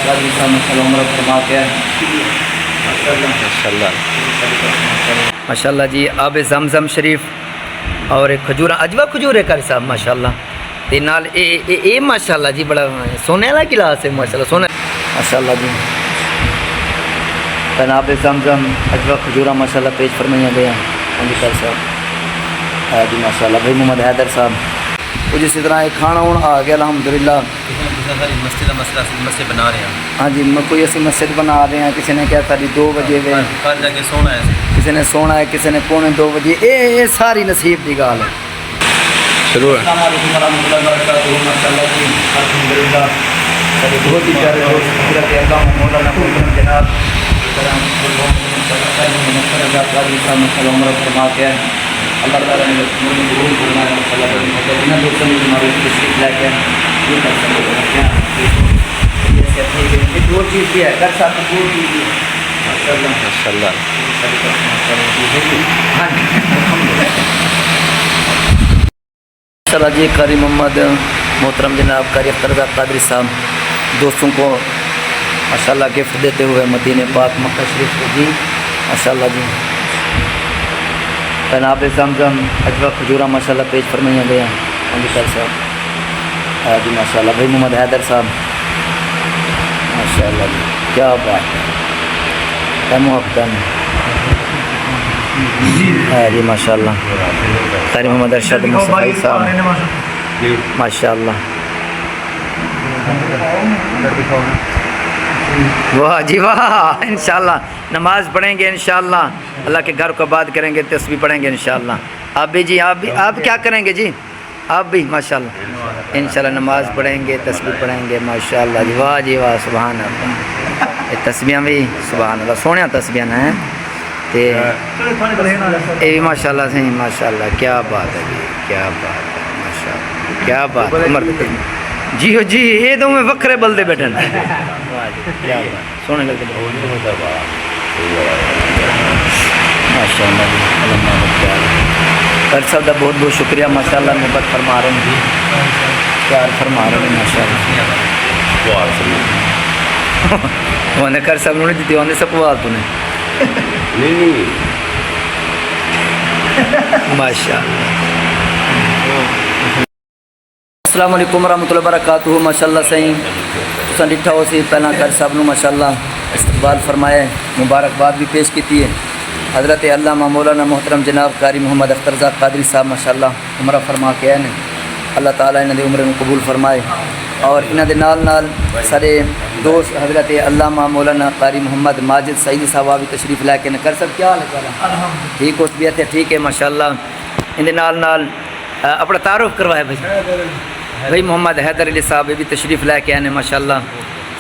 قادری صاحب ماشاءاللہ عمرہ فرما کے ماشاءاللہ جی آب زمزم شریف اور ایک کھجور اجوا کھجور ہے قاری صاحب ماشاءاللہ تے نال اے ماشاءاللہ جی بڑا سونے والا گلاس ہے ماشاءاللہ سونے ماشاءاللہ جی آب زمزم اجوا کھجورا ماشاءاللہ پیش فرمایا گیا ہاں جی قاری صاحب جی ماشاءاللہ بھائی محمد حیدر صاحب کچھ اسی طرح ایک کھانا آ گیا الحمدللہ مسجد کا مسئلہ مسجد بنا رہے ہیں ہاں جی کوئی اسی مسجد بنا رہے ہیں کسی نے کہا ساری 2 بجے وے گھر جا کے سونا ہے کسی نے سونا ہے کسی نے 1:45 بجے یہ ساری نصیب کی گال ہے شروع ہے السلام علیکم ورحمۃ اللہ وبرکاتہ ماشاءاللہ جی الحمدللہ سارے بہت ہی پیارے دوست حضرت علامہ مولانا محترم جناب عمرہ فرما کے اللہ تعالیٰ نے قبول فرمایا انہوں دوستوں نے ہماری تشریف لے کے یہ کر سکتے ہیں دو چیز بھی ہے کر ساتھ دو چیز بھی ہے ماشاءاللہ ماشاءاللہ جی قاری محمد محترم جناب قاری اخترزاد قادری صاحب دوستوں کو ماشاءاللہ گفٹ دیتے ہوئے مدینہ پاک مکہ شریف کو جی ماشاءاللہ جی آب زمزم اجوا کھجورا ماشاءاللہ پیش فرمایا گیا ہاں جی قاری صاحب جی ماشاءاللہ بھائی محمد حیدر صاحب ماشاءاللہ جی کیا بات ہے محبت جی ماشاءاللہ قاری محمد ارشد مصطفی صاحب ماشاءاللہ واہ جی واہ انشاءاللہ نماز پڑھیں گے انشاءاللہ اللہ کے گھر کو آباد کریں گے تسبیح پڑھیں گے انشاءاللہ آپ بھی جی آپ کیا کریں گے جی آپ بھی ماشاءاللہ انشاءاللہ نماز پڑھیں گے تسبیح پڑھیں گے ماشاءاللہ جی واہ سبحان اللہ یہ تسبیحاں بھی سبحان اللہ سونے تسبیحاں ہیں تے یہ بھی ماشاءاللہ صحیح ماشاءاللہ کیا بات ہے جی کیا بات ہے ماشاءاللہ کیا بات ہے عمر جی ہو جی یہ تو میں وکھرے بلدے بیٹھے کیا بات سونے لگتے ماشاءاللہ قاری صاحب کا بہت بہت شکریہ ماشاءاللہ محبت فرما رہے ہیں جی پیار فرما رہے ہیں ماشاءاللہ نے قاری صاحب نے دیتی ہونے سب کو تو نے ماشاءاللہ السلام علیکم ورحمۃ اللہ وبرکاتہ ماشاءاللہ صحیح تساں ڈٹھا ہو سی پہلا قاری صاحب نے ماشاءاللہ استقبال فرمایا مبارکباد بھی پیش کی ہے حضرت علامہ مولانا محترم جناب قاری محمد اخترزاد قادری صاحب ماشاءاللہ عمرہ فرما کے آئے ہیں اللہ تعالیٰ انہوں نے عمرے میں قبول فرمائے اور انہوں نے نال سارے دوست حضرت علامہ مولانا قاری محمد ماجد سعیدی صاحب بھی تشریف لے کے کر سب کیا حال ہے ٹھیک ہو طبیعت ہے ٹھیک ہے ماشاءاللہ ان نال اپنا تعارف کروایا بھائی محمد حیدر علی صاحب بھی تشریف لے کے آئے ماشاءاللہ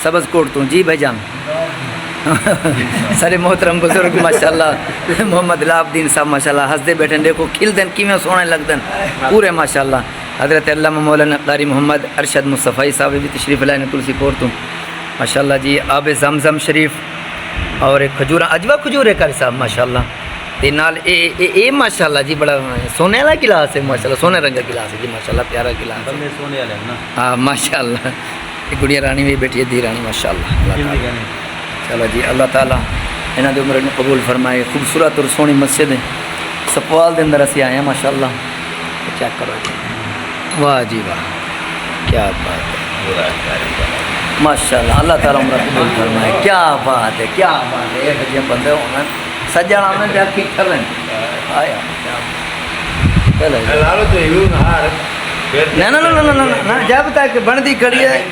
سبز کوٹ تو جی بھائی جان سارے محترم بزرگ ماشاءاللہ محمد لاب الدین صاحب ماشاءاللہ ہنستے بیٹھے دیکھو کھل دن کیویں سونے لگ دن پورے ماشاءاللہ حضرت علامہ مولانا قاری محمد ارشد مصطفی صاحب بھی تشریف لائے تلسی کوٹ تو ماشاءاللہ جی آب زمزم شریف اور ایک کھجورا اجوا کھجور ہے قاری صاحب ماشاءاللہ تے نال اے ماشاءاللہ جی بڑا سونے والا گلاس ہے ماشاءاللہ سونے رنگ کا گلاس ہے جی ماشاءاللہ پیارا گلاس ہے سونے والے ہیں نا ہاں ماشاءاللہ گڑیا رانی بھی بیٹھی ہے دی رانی ماشاءاللہ چلو جی اللہ تعالیٰ انہوں نے عمر میں قبول فرمائے خوبصورت اور سونی مسجد ہے سپوال دے اندر اسی آئے ہیں ماشاءاللہ چیک کرو واہ جی واہ کیا بات ہے ماشاءاللہ اللہ تعالیٰ عمر قبول فرمائے کیا بات ہے کیا بات ہے ایک جی بندے ہونا سجن آنے جا کی کر رہے ہیں آیا نہ جب تک بندی کھڑی ہے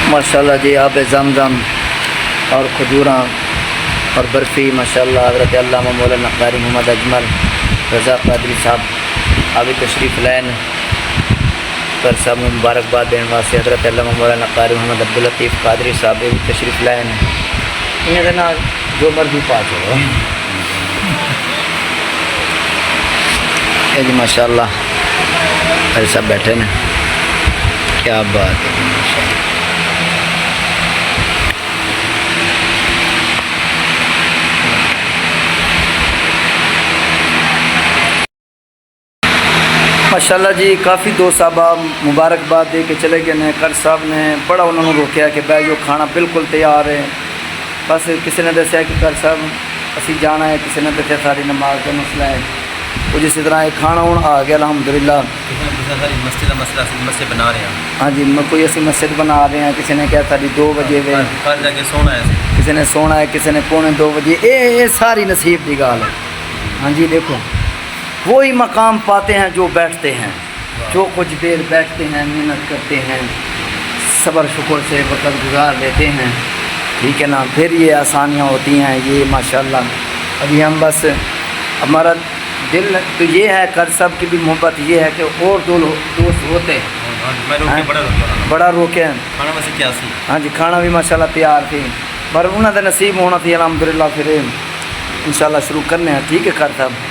ماشاءاللہ جی آب زمزم اور کھجوراں اور برفی ماشاءاللہ حضرت علامہ مولانا قاری محمد اجمل رضا قادری صاحب آبی تشریف لین قاری صاحب میں مبارکباد دین واسطے حضرت علامہ مولانا قاری محمد عبداللطیف قادری صاحب بھی تشریف لین انہیں دینا جو مرضی پاس ہو جی ماشاءاللہ قاری صاحب بیٹھے ہیں کیا بات ہے ماشاءاللہ ماشاءاللہ جی کافی دوست صاحب مبارکباد دے کے چلے گئے نے. کر صاحب نے بڑا انہوں نے روکیا کہ بھائی جو کھانا بالکل تیار ہے. بس کسی نے دسیا کہ کر صاحب اسی جانا ہے, کسی نے دسیا ساری نماز کا مسئلہ ہے. تو جس طرح یہ کھانا ہوں آ گیا الحمدللہ. ساری مسجد کا مسئلہ مسجد بنا رہے ہیں. ہاں جی کوئی ایسی مسجد بنا رہے ہیں. کسی نے کہا ساری 2 بجے وے, کل جا کے سونا ہے. کسی نے سونا ہے, کسی نے 1:45 بجے. یہ ساری نصیب کی گال ہے. ہاں جی دیکھو وہی مقام پاتے ہیں جو بیٹھتے ہیں, جو کچھ دیر بیٹھتے ہیں, محنت کرتے ہیں, صبر شکر سے وقت گزار لیتے ہیں. ٹھیک ہے نا, پھر یہ آسانیاں ہوتی ہیں. یہ ماشاءاللہ ابھی ہم بس ہمارا دل تو یہ ہے, کر سب کی بھی محبت یہ ہے کہ اور 2 دوست ہوتے میں روک کے بڑا روک بڑا روکے ہیں. کھانا ویسے کیا سی. ہاں جی کھانا بھی ماشاءاللہ تیار تھی, پر انہوں نے نصیب ہونا تھی الحمدللہ. پھر انشاءاللہ شروع کرنے ہیں. ٹھیک ہے کر صاحب.